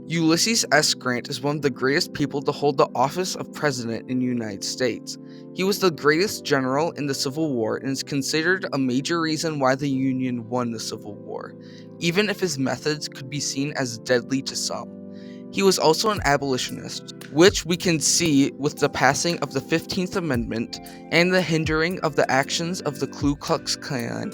Ulysses S Grant is one of the greatest people to hold the office of president in the United States. He was the greatest general in the Civil War and is considered a major reason why the Union won the Civil War, even if his methods could be seen as deadly to some. He was also an abolitionist, which we can see with the passing of the 15th Amendment and the hindering of the actions of the Ku Klux Klan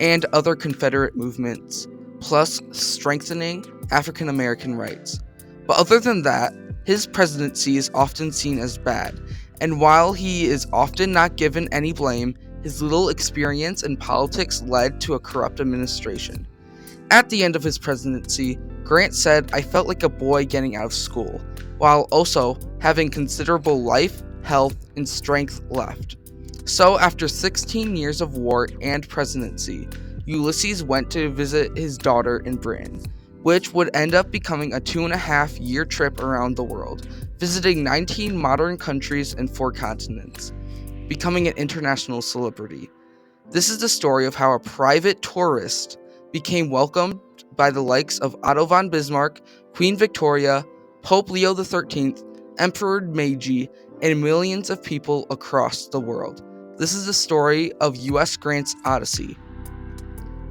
and other Confederate movements, plus strengthening African American rights. But other than that, his presidency is often seen as bad, and while he is often not given any blame, his little experience in politics led to a corrupt administration. At the end of his presidency, Grant said, "I felt like a boy getting out of school," while also having considerable life, health, and strength left. So after 16 years of war and presidency, Ulysses went to visit his daughter in Britain, which would end up becoming a 2.5-year trip around the world, visiting 19 modern countries and 4 continents, becoming an international celebrity. This is the story of how a private tourist became welcomed by the likes of Otto von Bismarck, Queen Victoria, Pope Leo XIII, Emperor Meiji, and millions of people across the world. This is the story of U.S. Grant's Odyssey.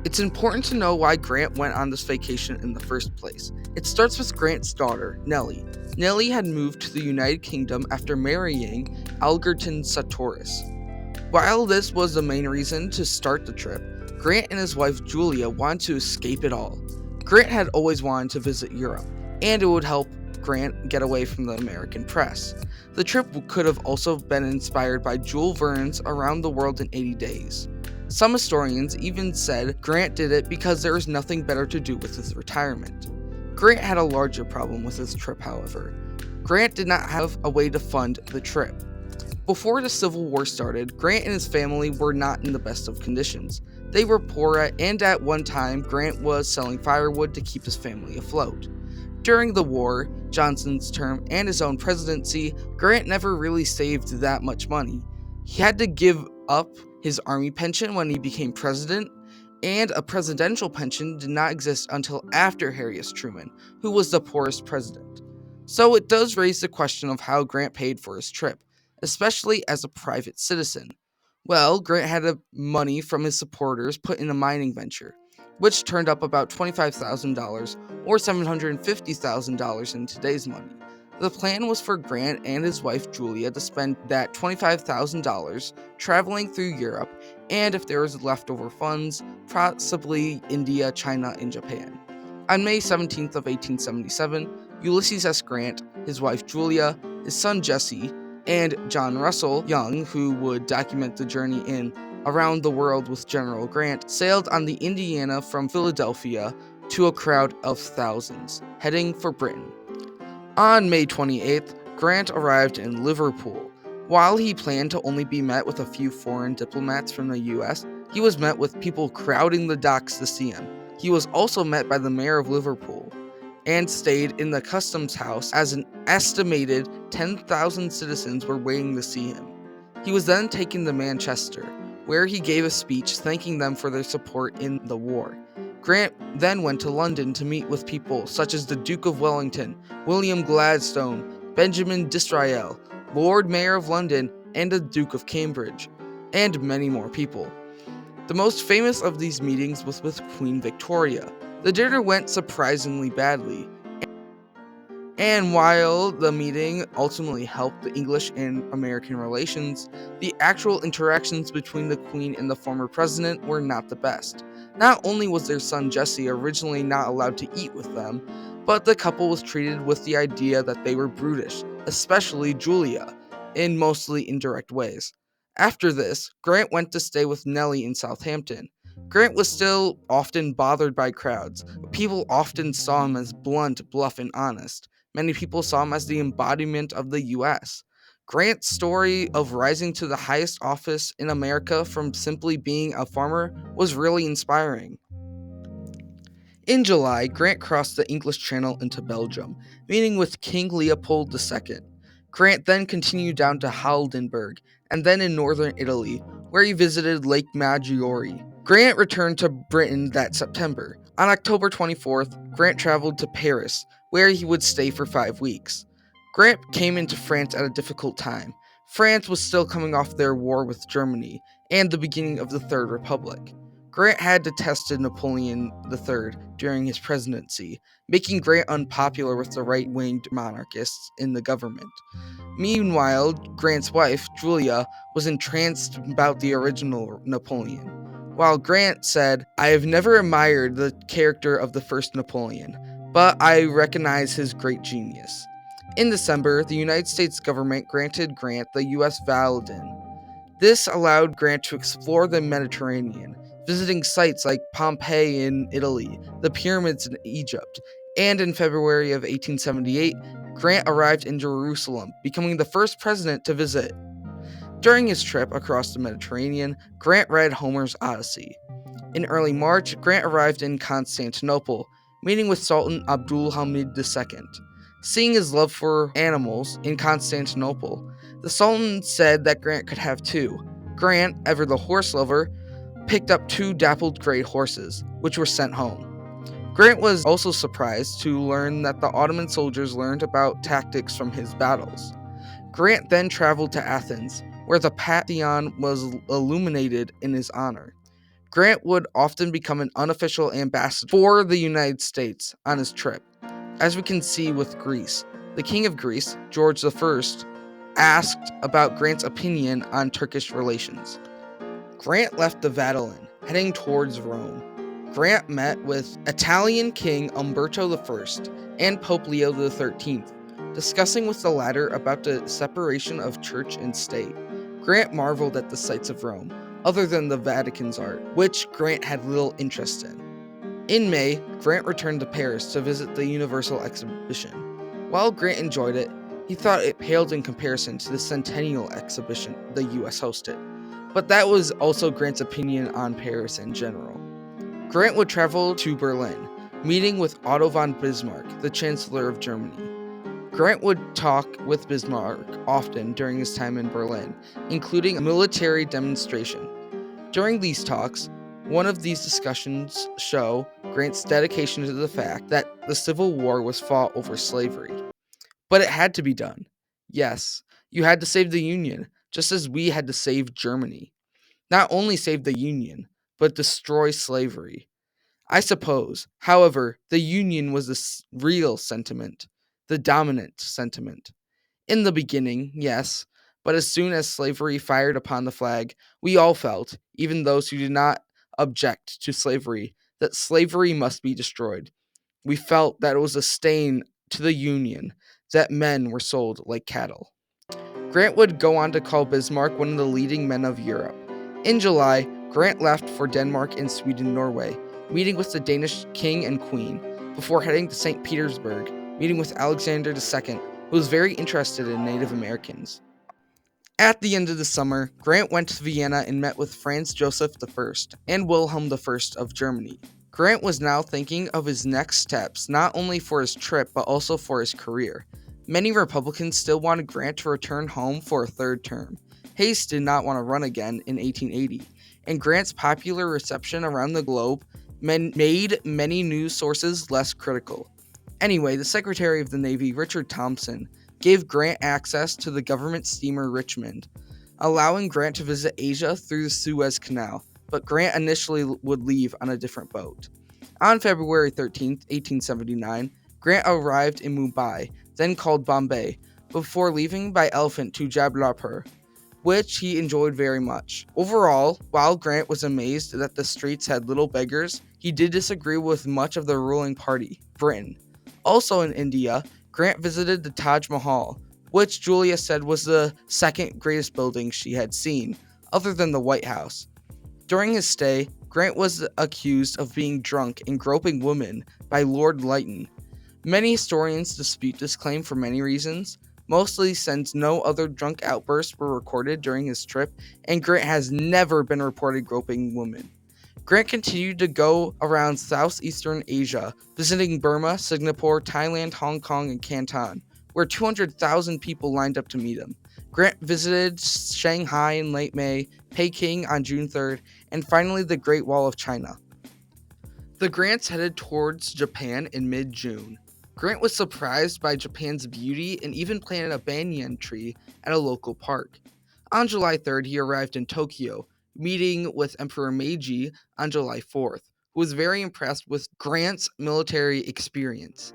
It's important to know why Grant went on this vacation in the first place. It starts with Grant's daughter, Nellie. Nellie had moved to the United Kingdom after marrying Algernon Sartoris. While this was the main reason to start the trip, Grant and his wife Julia wanted to escape it all. Grant had always wanted to visit Europe, and it would help Grant get away from the American press. The trip could have also been inspired by Jules Verne's Around the World in 80 Days. Some historians even said Grant did it because there was nothing better to do with his retirement. Grant had a larger problem with his trip, however. Grant did not have a way to fund the trip. Before the Civil War started, Grant and his family were not in the best of conditions. They were poor, and at one time, Grant was selling firewood to keep his family afloat. During the war, Johnson's term, and his own presidency, Grant never really saved that much money. He had to give up his army pension when he became president, and a presidential pension did not exist until after Harry S. Truman, who was the poorest president. So it does raise the question of how Grant paid for his trip, especially as a private citizen. Well, Grant had money from his supporters put in a mining venture, which turned up about $25,000 or $750,000 in today's money. The plan was for Grant and his wife Julia to spend that $25,000 traveling through Europe, and if there was leftover funds, possibly India, China, and Japan. On May 17th of 1877, Ulysses S. Grant, his wife Julia, his son Jesse, and John Russell Young, who would document the journey in Around the World with General Grant, sailed on the Indiana from Philadelphia to a crowd of thousands, heading for Britain. On May 28th, Grant arrived in Liverpool. While he planned to only be met with a few foreign diplomats from the US, he was met with people crowding the docks to see him. He was also met by the mayor of Liverpool and stayed in the customs house as an estimated 10,000 citizens were waiting to see him. He was then taken to Manchester, where he gave a speech thanking them for their support in the war. Grant then went to London to meet with people such as the Duke of Wellington, William Gladstone, Benjamin Disraeli, Lord Mayor of London, and the Duke of Cambridge, and many more people. The most famous of these meetings was with Queen Victoria. The dinner went surprisingly badly, and while the meeting ultimately helped the English and American relations, the actual interactions between the Queen and the former president were not the best. Not only was their son Jesse originally not allowed to eat with them, but the couple was treated with the idea that they were brutish, especially Julia, in mostly indirect ways. After this, Grant went to stay with Nellie in Southampton. Grant was still often bothered by crowds. People often saw him as blunt, bluff, and honest. Many people saw him as the embodiment of the US. Grant's story of rising to the highest office in America from simply being a farmer was really inspiring. In July, Grant crossed the English Channel into Belgium, meeting with King Leopold II. Grant then continued down to Heidelberg, and then in northern Italy, where he visited Lake Maggiore. Grant returned to Britain that September. On October 24th, Grant traveled to Paris, where he would stay for 5 weeks. Grant came into France at a difficult time. France was still coming off their war with Germany and the beginning of the Third Republic. Grant had detested Napoleon III during his presidency, making Grant unpopular with the right-winged monarchists in the government. Meanwhile, Grant's wife, Julia, was entranced about the original Napoleon. While Grant said, "I have never admired the character of the first Napoleon, but I recognize his great genius." In December, the United States government granted Grant the U.S. Validin. This allowed Grant to explore the Mediterranean, visiting sites like Pompeii in Italy, the pyramids in Egypt, and in February of 1878, Grant arrived in Jerusalem, becoming the first president to visit. During his trip across the Mediterranean, Grant read Homer's Odyssey. In early March, Grant arrived in Constantinople, meeting with Sultan Abdul Hamid II. Seeing his love for animals in Constantinople, the Sultan said that Grant could have two. Grant, ever the horse lover, picked up 2 dappled gray horses, which were sent home. Grant was also surprised to learn that the Ottoman soldiers learned about tactics from his battles. Grant then traveled to Athens, where the Pantheon was illuminated in his honor. Grant would often become an unofficial ambassador for the United States on his trip. As we can see with Greece, the King of Greece, George I, asked about Grant's opinion on Turkish relations. Grant left the Vatican, heading towards Rome. Grant met with Italian King Umberto I and Pope Leo XIII, discussing with the latter about the separation of church and state. Grant marveled at the sights of Rome, other than the Vatican's art, which Grant had little interest in. In May, Grant returned to Paris to visit the Universal Exhibition. While Grant enjoyed it, he thought it paled in comparison to the Centennial Exhibition the US hosted. But that was also Grant's opinion on Paris in general. Grant would travel to Berlin, meeting with Otto von Bismarck, the Chancellor of Germany. Grant would talk with Bismarck often during his time in Berlin, including a military demonstration. During these talks, one of these discussions show Grant's dedication to the fact that the Civil War was fought over slavery. But it had to be done. Yes, you had to save the Union, just as we had to save Germany. Not only save the Union, but destroy slavery. I suppose, however, the Union was the real sentiment, the dominant sentiment. In the beginning, yes, but as soon as slavery fired upon the flag, we all felt, even those who did not object to slavery, that slavery must be destroyed. We felt that it was a stain to the Union, that men were sold like cattle. Grant would go on to call Bismarck one of the leading men of Europe. In July, Grant left for Denmark and Sweden-Norway, meeting with the Danish king and queen, before heading to St. Petersburg, meeting with Alexander II, who was very interested in Native Americans. At the end of the summer, Grant went to Vienna and met with Franz Joseph I and Wilhelm I of Germany. Grant was now thinking of his next steps, not only for his trip, but also for his career. Many Republicans still wanted Grant to return home for a third term. Hayes did not want to run again in 1880, and Grant's popular reception around the globe made many news sources less critical. Anyway, the Secretary of the Navy, Richard Thompson, gave Grant access to the government steamer Richmond, allowing Grant to visit Asia through the Suez Canal, but Grant initially would leave on a different boat. On February 13, 1879, Grant arrived in Mumbai, then called Bombay, before leaving by elephant to Jabalpur, which he enjoyed very much. Overall, while Grant was amazed that the streets had little beggars, he did disagree with much of the ruling party, Britain. Also in India, Grant visited the Taj Mahal, which Julia said was the second greatest building she had seen, other than the White House. During his stay, Grant was accused of being drunk and groping women by Lord Lytton. Many historians dispute this claim for many reasons, mostly since no other drunk outbursts were recorded during his trip, and Grant has never been reported groping women. Grant continued to go around Southeastern Asia, visiting Burma, Singapore, Thailand, Hong Kong, and Canton, where 200,000 people lined up to meet him. Grant visited Shanghai in late May, Peking on June 3rd, and finally the Great Wall of China. The Grants headed towards Japan in mid-June. Grant was surprised by Japan's beauty and even planted a banyan tree at a local park. On July 3rd, he arrived in Tokyo, meeting with Emperor Meiji on July 4th, who was very impressed with Grant's military experience.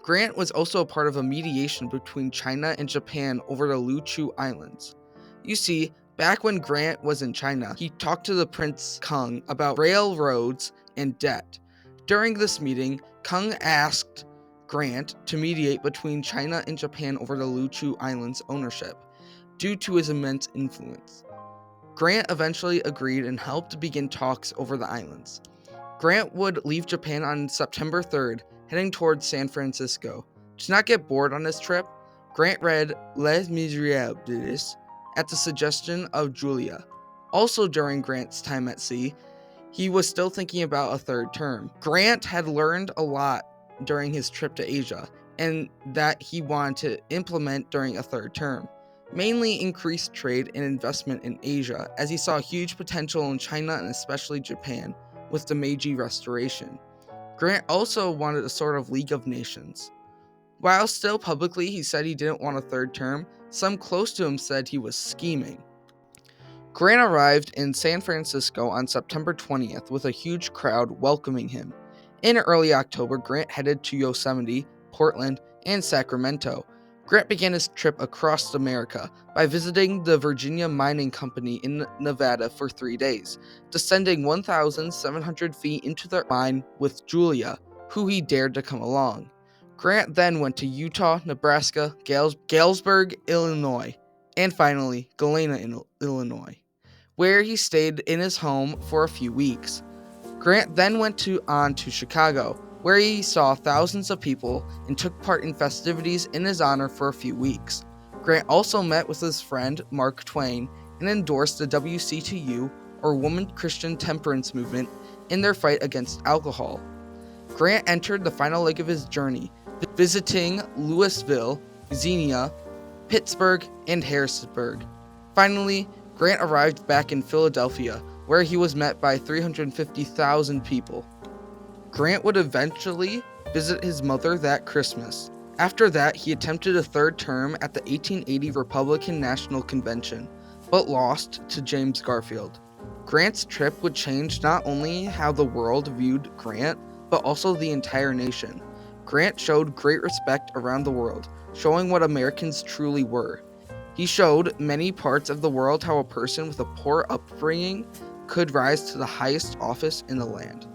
Grant was also a part of a mediation between China and Japan over the Luchu Islands. You see, back when Grant was in China, he talked to the Prince Kung about railroads and debt. During this meeting, Kung asked Grant to mediate between China and Japan over the Luchu Islands' ownership, due to his immense influence. Grant eventually agreed and helped begin talks over the islands. Grant would leave Japan on September 3rd, heading towards San Francisco. To not get bored on his trip, Grant read Les Miserables at the suggestion of Julia. Also during Grant's time at sea, he was still thinking about a third term. Grant had learned a lot during his trip to Asia, and that he wanted to implement during a third term. Mainly increased trade and investment in Asia, as he saw huge potential in China and especially Japan, with the Meiji Restoration. Grant also wanted a sort of League of Nations. While still publicly he said he didn't want a third term, some close to him said he was scheming. Grant arrived in San Francisco on September 20th with a huge crowd welcoming him. In early October, Grant headed to Yosemite, Portland, and Sacramento. Grant began his trip across America by visiting the Virginia Mining Company in Nevada for 3 days, descending 1,700 feet into their mine with Julia, who he dared to come along. Grant then went to Utah, Nebraska, Galesburg, Illinois, and finally Galena, Illinois, where he stayed in his home for a few weeks. Grant then went on to Chicago, where he saw thousands of people and took part in festivities in his honor for a few weeks. Grant also met with his friend Mark Twain and endorsed the WCTU, or Woman Christian Temperance Movement, in their fight against alcohol. Grant entered the final leg of his journey, visiting Louisville, Xenia, Pittsburgh, and Harrisburg. Finally, Grant arrived back in Philadelphia, where he was met by 350,000 people. Grant would eventually visit his mother that Christmas. After that, he attempted a third term at the 1880 Republican National Convention, but lost to James Garfield. Grant's trip would change not only how the world viewed Grant, but also the entire nation. Grant showed great respect around the world, showing what Americans truly were. He showed many parts of the world how a person with a poor upbringing could rise to the highest office in the land.